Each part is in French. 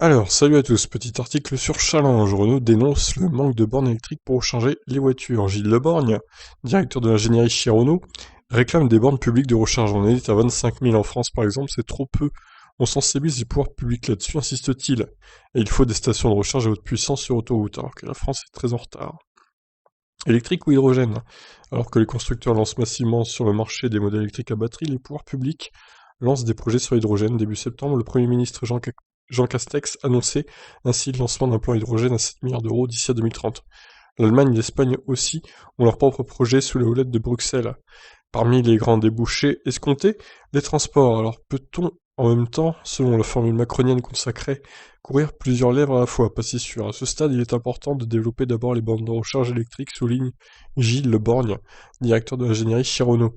Alors, salut à tous, petit article sur Challenge. Renault dénonce le manque de bornes électriques pour recharger les voitures. Gilles Leborgne, directeur de l'ingénierie chez Renault, réclame des bornes publiques de recharge. On est à 25 000 en France par exemple, c'est trop peu. On sensibilise les pouvoirs publics là-dessus, insiste-t-il. Et il faut des stations de recharge à haute puissance sur autoroute, alors que la France est très en retard. Électrique ou hydrogène? Alors que les constructeurs lancent massivement sur le marché des modèles électriques à batterie, les pouvoirs publics lancent des projets sur l'hydrogène. Début septembre, le Premier ministre Jean Castex annonçait ainsi le lancement d'un plan hydrogène à 7 milliards d'euros d'ici à 2030. L'Allemagne et l'Espagne aussi ont leur propre projet sous la houlette de Bruxelles. Parmi les grands débouchés escomptés, les transports. Alors peut-on en même temps, selon la formule macronienne consacrée, courir plusieurs lèvres à la fois? Pas si sûr. À ce stade, il est important de développer d'abord les bornes de recharge électrique, souligne Gilles Leborgne, directeur de l'ingénierie chez Renault,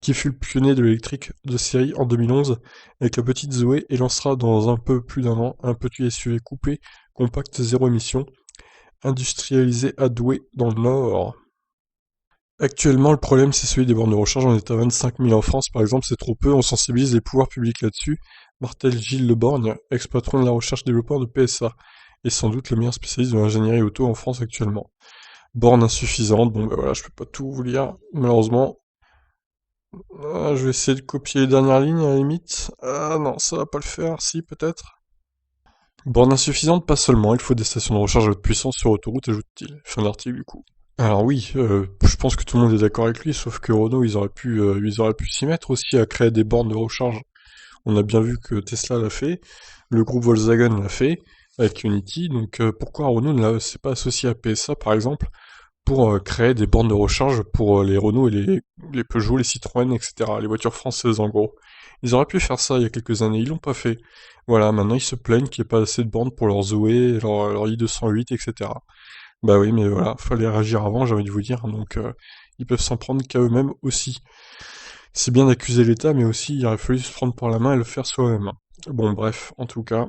qui fut le pionnier de l'électrique de série en 2011 avec la petite Zoé et lancera dans un peu plus d'un an un petit SUV coupé, compact zéro émission, industrialisé à Douai dans le Nord. Actuellement, le problème, c'est celui des bornes de recharge. On est à 25 000 en France, par exemple, c'est trop peu. On sensibilise les pouvoirs publics là-dessus. Martel Gilles Leborgne, ex-patron de la recherche-développeur de PSA, et sans doute le meilleur spécialiste de l'ingénierie auto en France actuellement. Bornes insuffisantes, bon ben voilà, je peux pas tout vous lire, malheureusement. Je vais essayer de copier les dernières lignes à la limite. Ah non, ça va pas le faire, si peut-être. Bornes insuffisantes, pas seulement, il faut des stations de recharge à haute puissance sur autoroute, ajoute-t-il. Fin d'article du coup. Alors oui, je pense que tout le monde est d'accord avec lui, sauf que Renault, ils auraient pu s'y mettre aussi à créer des bornes de recharge. On a bien vu que Tesla l'a fait, le groupe Volkswagen l'a fait, avec Unity, donc pourquoi Renault ne s'est pas associé à PSA par exemple, pour créer des bornes de recharge pour les Renault et les Peugeot, les Citroën, etc., les voitures françaises en gros. Ils auraient pu faire ça il y a quelques années, ils l'ont pas fait. Voilà, maintenant ils se plaignent qu'il n'y ait pas assez de bornes pour leur Zoé, leur i208, etc. Bah oui, mais voilà, fallait réagir avant, j'ai envie de vous dire, donc ils peuvent s'en prendre qu'à eux-mêmes aussi. C'est bien d'accuser l'État, mais aussi il aurait fallu se prendre par la main et le faire soi-même. Bon, bref, en tout cas,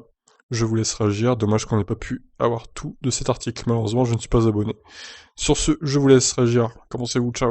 je vous laisse réagir, dommage qu'on n'ait pas pu avoir tout de cet article, malheureusement je ne suis pas abonné. Sur ce, je vous laisse réagir, commencez-vous, ciao.